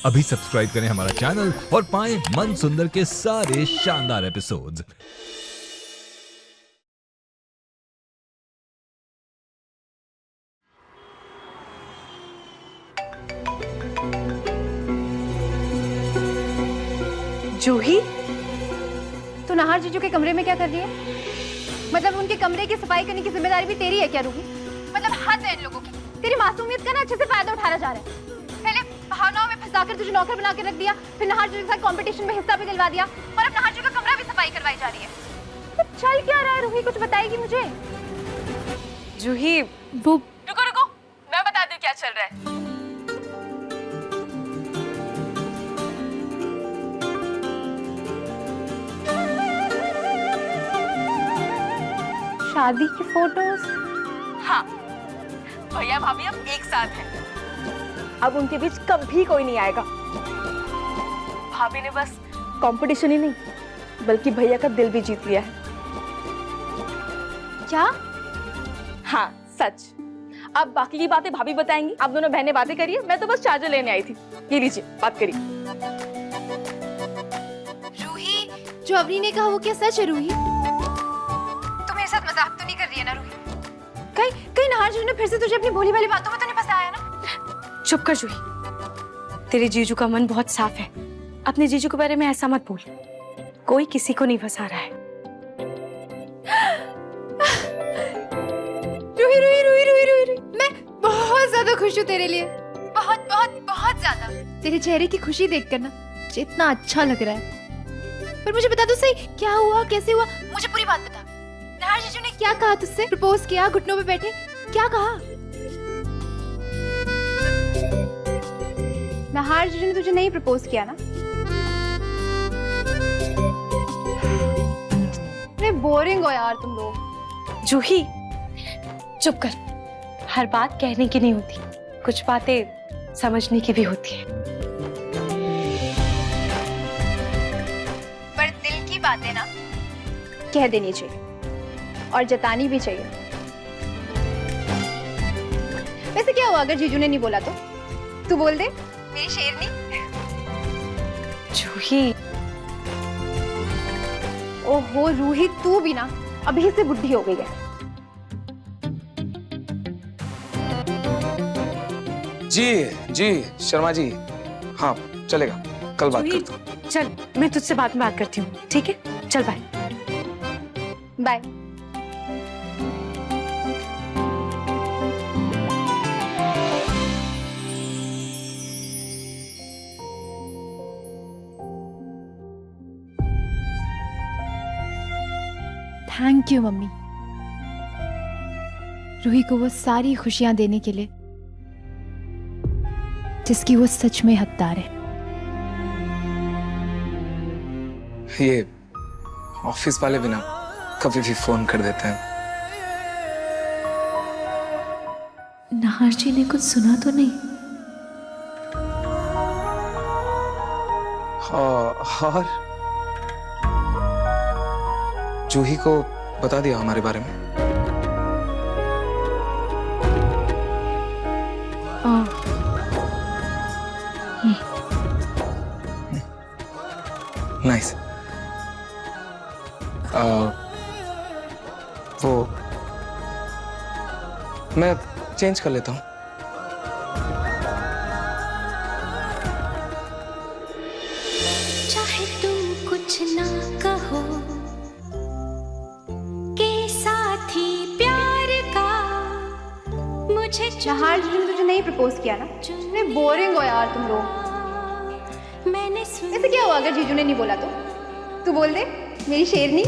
अभी सब्सक्राइब करें हमारा चैनल और पाएं मन सुंदर के सारे शानदार एपिसोड्स। जूही, तू नाहर जीजू के कमरे में क्या कर रही है? मतलब उनके कमरे की सफाई करने की जिम्मेदारी भी तेरी है क्या रूही? मतलब हद है इन लोगों की। तेरी मासूमियत का ना अच्छे से फायदा उठाया जा रहा है। पहले भावनाओं में फंसाकर तुझे नौकर बना के रख दिया, फिर नाहर जीजू के साथ कंपटीशन में हिस्सा भी दिलवा दिया और अब नाहर जीजू का कमरा भी सफाई करवाई जा रही है। तो चल क्या रहा है रूही, कुछ बताएगी मुझे? जूही, वो रुको रुको, मैं बता दूं क्या चल रहा है। शादी की फोटोज। हाँ, भैया भाभी अब एक साथ हैं। अब उनके बीच कभी कोई नहीं आएगा। भाभी ने बस कंपटीशन ही नहीं बल्कि भैया का दिल भी जीत लिया है। क्या? हाँ सच। अब बाकी की बातें भाभी बताएंगी, आप दोनों बहनें बातें करिए, मैं तो बस चार्जर लेने आई थी। ये लीजिए, बात करिए। रूही, जो अवनी ने कहा वो क्या सच है रूही? तू मेरे साथ मजाक तो नहीं कर रही है ना रूही? कहीं कहीं नाहर जीजू ने फिर से तुझे अपनी भोली भाली बातों में तो नहीं फंसाया ना? चुप कर जूही, तेरे जीजू का मन बहुत साफ है। अपने जीजू के बारे में ऐसा मत बोल। कोई किसी को नहीं फंसा रहा है। रूही रूही रूही रूही रूही रूही, मैं बहुत ज्यादा खुश हूँ तेरे लिए। बहुत बहुत बहुत ज्यादा। तेरे चेहरे की खुशी देखकर ना मुझे इतना अच्छा लग रहा है। पर मुझे बता दो सही, क्या हुआ, कैसे हुआ? मुझे पूरी बात बता। नाहर जीजू ने क्या कहा तुझसे? प्रपोज किया, घुटनों पे बैठे, क्या कहा? नाहर जीजू ने तुझे नहीं प्रपोज किया ना? इतने बोरिंग हो यार तुम लोग। जूही चुप कर। हर बात कहने की नहीं होती, कुछ बातें समझने की भी होती है। पर दिल की बातें ना कह देनी चाहिए और जतानी भी चाहिए। वैसे क्या हुआ अगर जीजू ने नहीं बोला तो? तू बोल दे, मेरी शेरनी। जूही, ओहो रूही, तू भी ना अभी से बुढ़ी हो गई है। जी जी शर्मा जी, हाँ चलेगा, कल बात जूही, करता हूँ। चल मैं तुझसे बाद में बात करती हूँ, ठीक है? चल bye. Bye. Thank you mummy, Ruhi को वो सारी खुशियां देने के लिए जिसकी वो सच में हकदार है। ये ऑफिस वाले भी ना कभी भी फोन कर देते हैं। नाहर जी ने कुछ सुना तो नहीं? और जूही को बता दिया हमारे बारे में। नाइस। वो मैं चेंज कर लेता हूँ। चाहे तुम कुछ ना कहो के साथी प्यार का मुझे नाहर जी ने तुझे नहीं प्रपोज किया ना? इतने बोरिंग हो यार तुम लोग। मैंने वैसे क्या हुआ अगर जीजू ने नहीं बोला तो? तू बोल दे, मेरी शेरनी।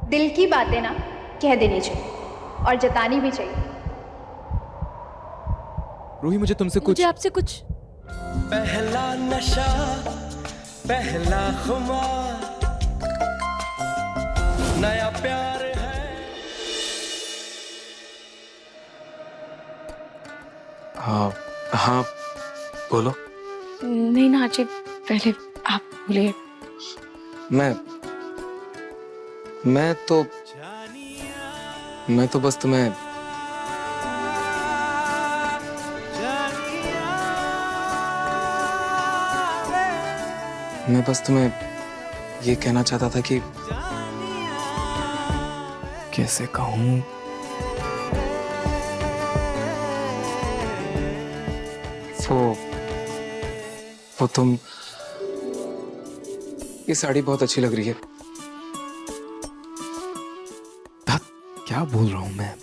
दिल की बातें ना कह देनी चाहिए और जतानी भी चाहिए। रूही, मुझे तुमसे कुछ मुझे आपसे कुछ पहला नशा, पहला खुमार, नया प्यार है। हाँ बोलो। नहीं ना जी, पहले आप बोलिए। मैं तो मैं तो बस तुम्हें ये कहना चाहता था कि कैसे कहूं, वो तुम, ये साड़ी बहुत अच्छी लग रही है। क्या बोल रहा हूं मैं?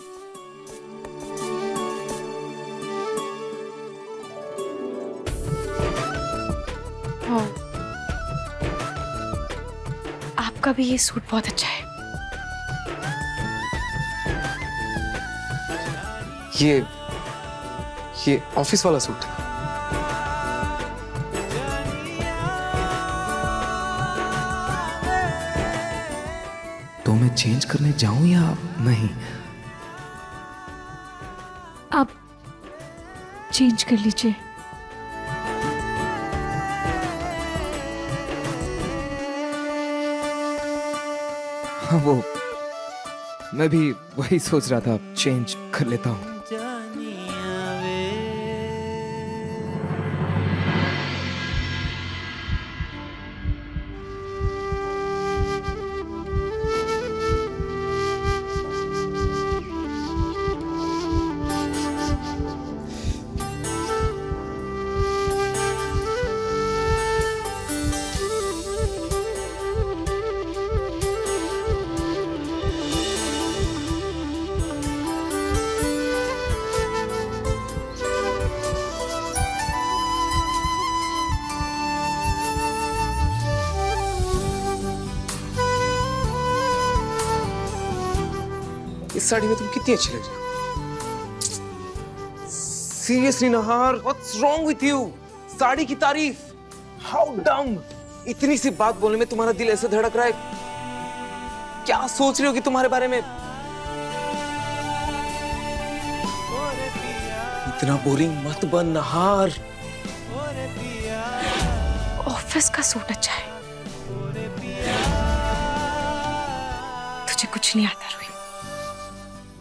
आपका भी ये सूट बहुत अच्छा है। ये ऑफिस वाला सूट है। तो मैं चेंज करने जाऊं या नहीं? आप चेंज कर लीजिए। हाँ, वो मैं भी वही सोच रहा था, चेंज कर लेता हूँ। इस साड़ी में तुम कितनी अच्छी लग रही हो। Seriously Nahar, what's wrong with you? Sari की तारीफ, हाउ डम। इतनी सी बात बोलने में तुम्हारा दिल ऐसे धड़क रहा है। क्या सोच रही हो कि तुम्हारे बारे में? इतना बोरिंग मत बन नहार। ऑफिस का सूट अच्छा है। तुझे कुछ नहीं आता रोही।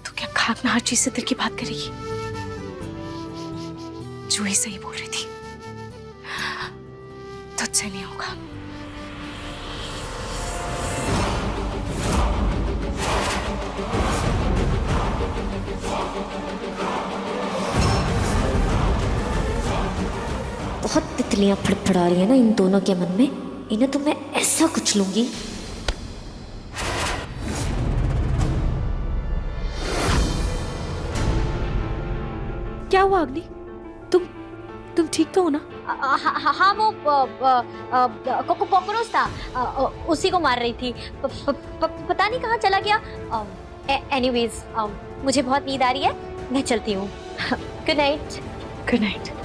तू क्या खाक ना हर चीज से दिल की बात करेगी? जो ही सही बोल रही थी, तुझसे नहीं होगा। बहुत तितलियां फड़फड़ा रही है ना इन दोनों के मन में। इन्हें तो मैं ऐसा कुछ लूंगी। क्या हुआ अग्नि? तुम ठीक तो हो ना? हाँ वो कॉकरोच था, उसी को मार रही थी। पता नहीं कहाँ चला गया। एनीवेज मुझे बहुत नींद आ रही है, मैं चलती हूँ। Good night. Good night.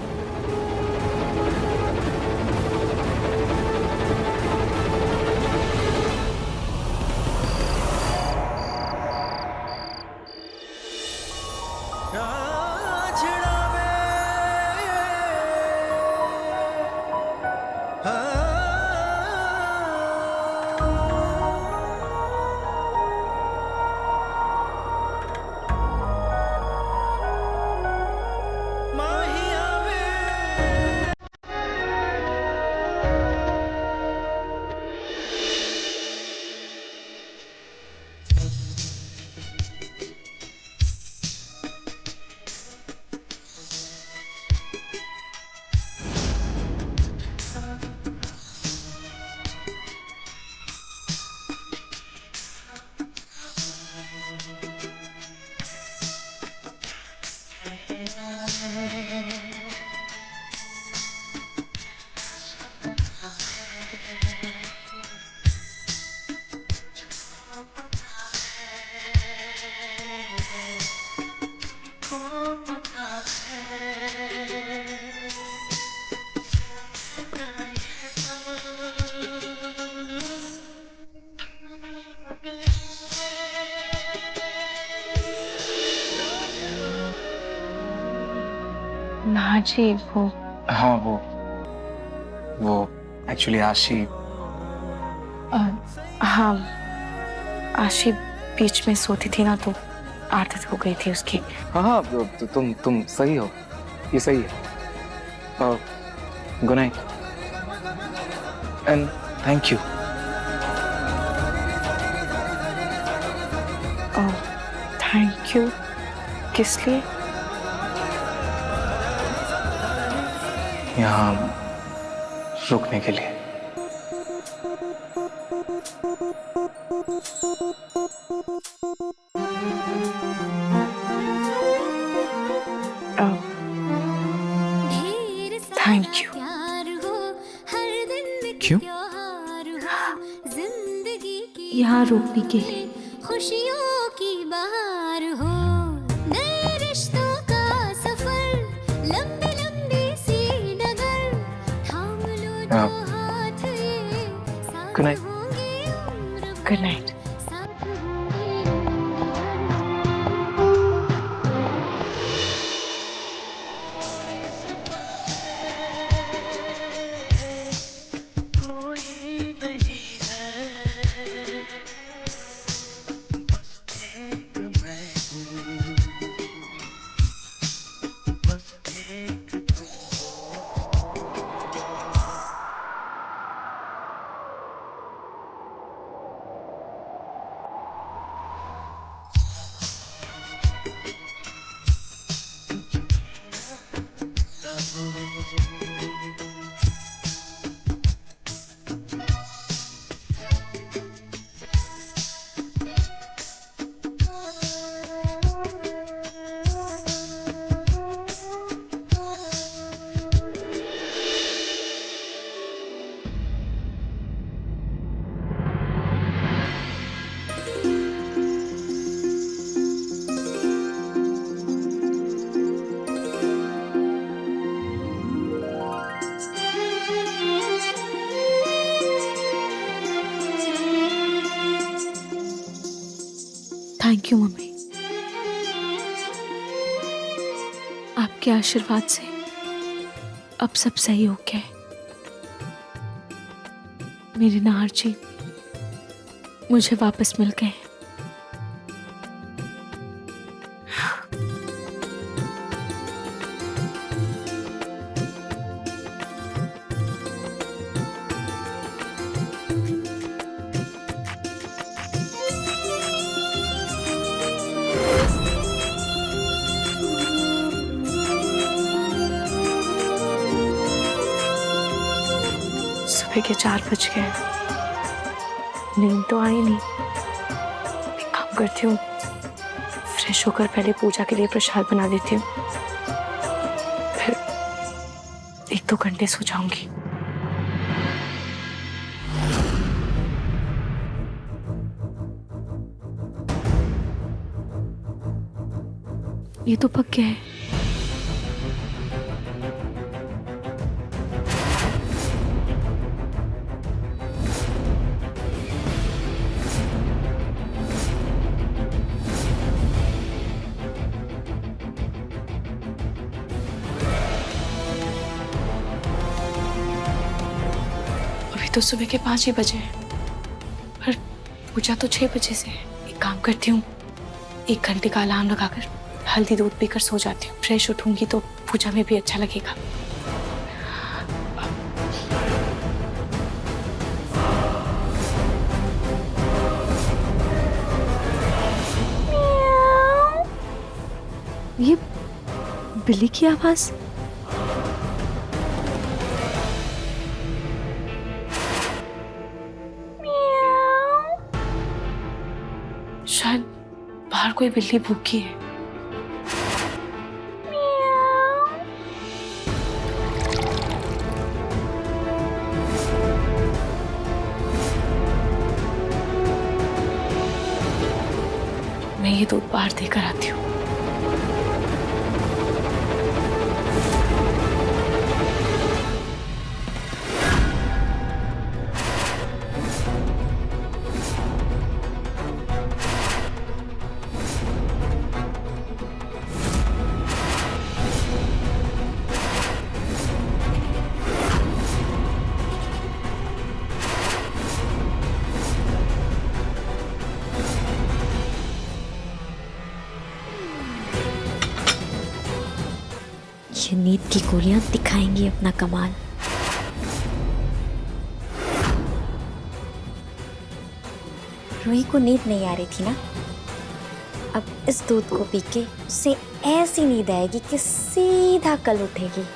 ना जी वो, हाँ वो एक्चुअली आशी। हाँ आशी बीच में सोती थी ना, तो आदत हो गई थी उसकी। हाँ हाँ, तुम सही हो, ये सही है। Good night and thank you. Oh thank you, किस लिए? यहाँ रुकने के लिए। Thank you. क्यों? यहाँ रुकने के लिए। खुशियों की बहार हो, नए रिश्तों का सफर, लंबी लंबी सी डगर, थाम लो दो हाथ ये, साथ Good night. होंगे उम्र भर, गुड नाइट। साथ होंगे थैंक यू मम्मी, आपके आशीर्वाद से अब सब सही हो गया है। मेरे नाहर जी मुझे वापस मिल गए। सुबह के 4 बज गए, नींद तो आई नहीं। एक काम करती हूँ, फ्रेश होकर पहले पूजा के लिए प्रसाद बना देती हूँ, फिर 1-2 घंटे सो जाऊंगी। ये तो पक गया है। तो सुबह के 5 ही बजे हैं, पर पूजा तो 6 बजे से है। एक काम करती हूँ, 1 घंटे का अलार्म लगाकर हल्दी दूध पीकर सो जाती हूँ। फ्रेश उठूंगी तो पूजा में भी अच्छा लगेगा। ये बिल्ली की आवाज। शायद बाहर कोई बिल्ली भूखी है। मैं ये दूध बाहर देकर आती हूँ। ये नींद की गोलियां दिखाएंगी अपना कमाल। रूही को नींद नहीं आ रही थी ना, अब इस दूध को पी के उसे ऐसी नींद आएगी कि सीधा कल उठेगी।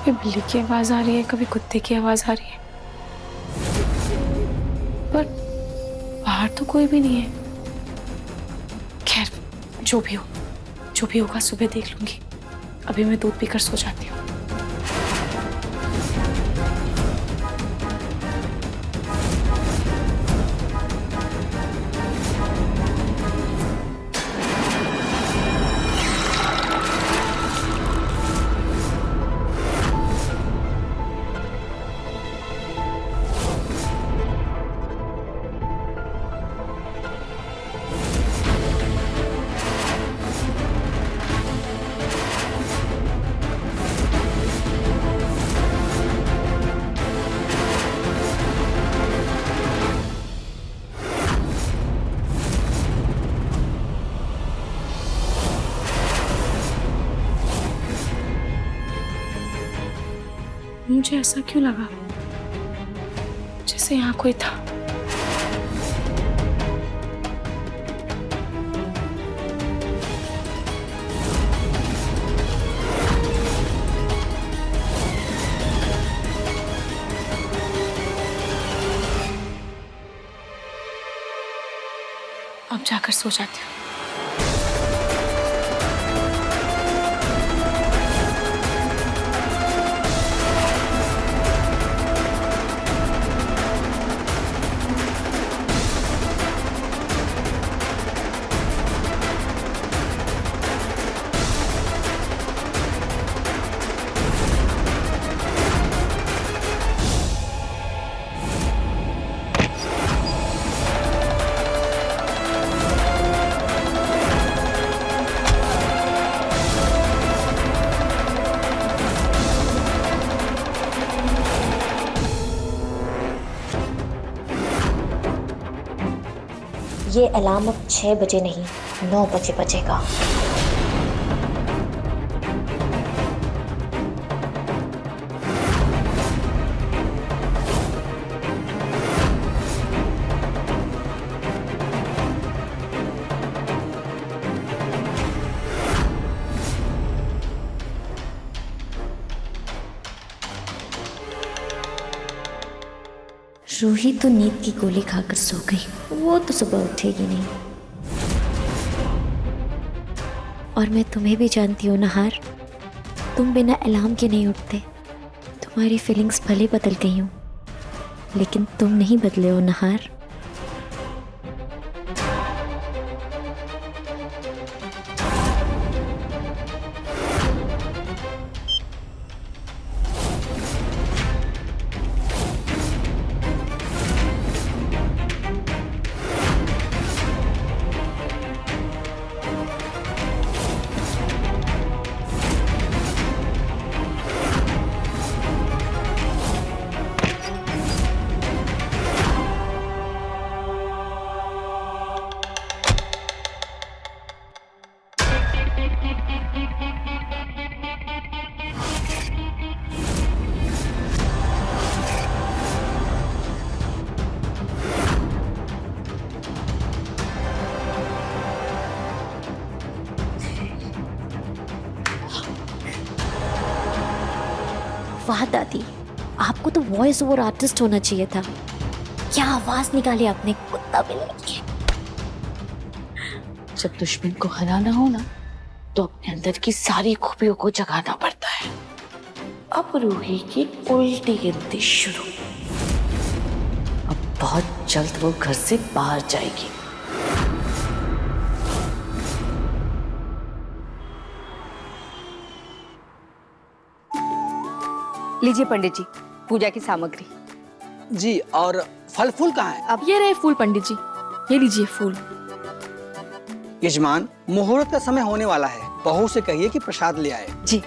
कभी बिल्ली की आवाज आ रही है, कभी कुत्ते की आवाज आ रही है, पर बाहर तो कोई भी नहीं है। खैर, जो भी होगा सुबह देख लूंगी। अभी मैं दूध पीकर सो जाती हूँ। मुझे ऐसा क्यों लगा जैसे यहाँ कोई था। अब जाकर सो जाती हूँ। ये अलार्म अब 6 बजे नहीं 9 बजे बजेगा। रूही तो नींद की गोली खाकर सो गई, वो तो सुबह उठेगी नहीं। और मैं तुम्हें भी जानती हूँ नहार, तुम बिना अलार्म के नहीं उठते। तुम्हारी फीलिंग्स भले बदल गई हूँ, लेकिन तुम नहीं बदले हो नहार। वाह दादी, आपको तो वॉइस ओवर आर्टिस्ट होना चाहिए था। क्या आवाज निकाली आपने, कुत्ता बिल्ली। जब दुश्मन को हराना हो ना, तो अपने अंदर की सारी खूबियों को जगाना पड़ता है। अब रूही की उल्टी गिनती शुरू। अब बहुत जल्द वो घर से बाहर जाएगी। लीजिए पंडित जी, पूजा की सामग्री। जी, और फल फूल कहाँ है? अब ये रहे फूल पंडित जी, ये लीजिए फूल। यजमान, मुहूर्त का समय होने वाला है, बहू से कहिए कि प्रसाद ले आए। जी।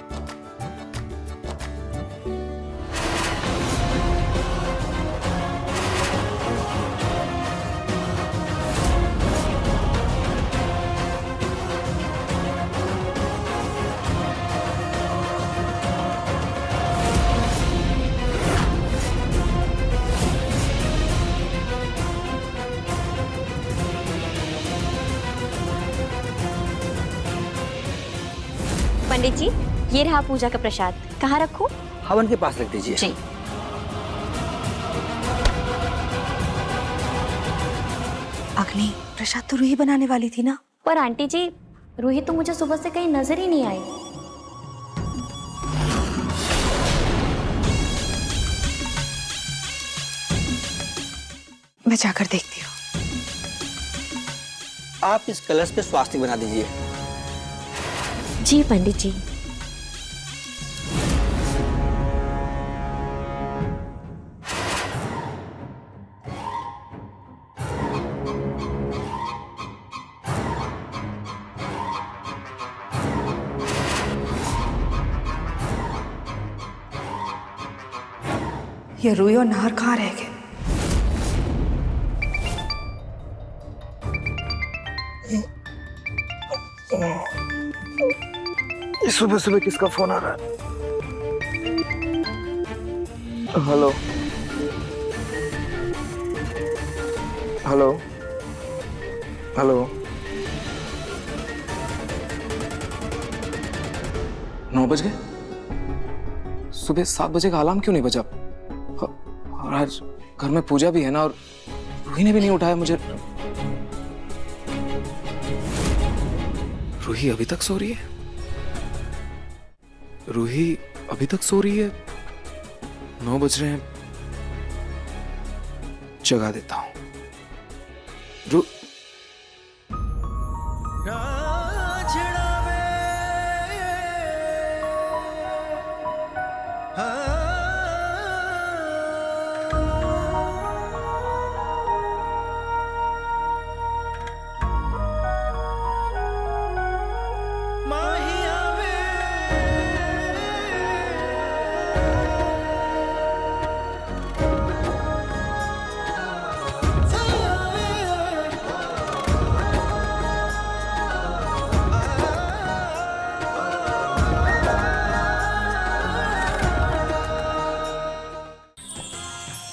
पंडित जी, ये रहा पूजा का प्रसाद। कहाँ रखूं? हवन के पास रख दीजिए। जी। अग्नि, प्रसाद तो रूही बनाने वाली थी ना। पर आंटी जी, रूही तो मुझे सुबह से कहीं नजर ही नहीं आई। मैं जाकर देखती हूँ। आप इस कलश पे स्वास्तिक बना दीजिए। जी पंडित जी। ये रूही और नाहर कहाँ रह गए? सुबह सुबह किसका फोन आ रहा है? हेलो हेलो हेलो 9 बज गए? सुबह 7 बजे का अलार्म क्यों नहीं बजा? और आज घर में पूजा भी है ना, और रूही ने भी नहीं उठाया मुझे। रूही अभी तक सो रही है? रूही अभी तक सो रही है? 9 बज रहे हैं। जगा देता हूं।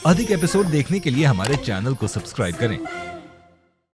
अधिक एपिसोड देखने के लिए हमारे चैनल को सब्सक्राइब करें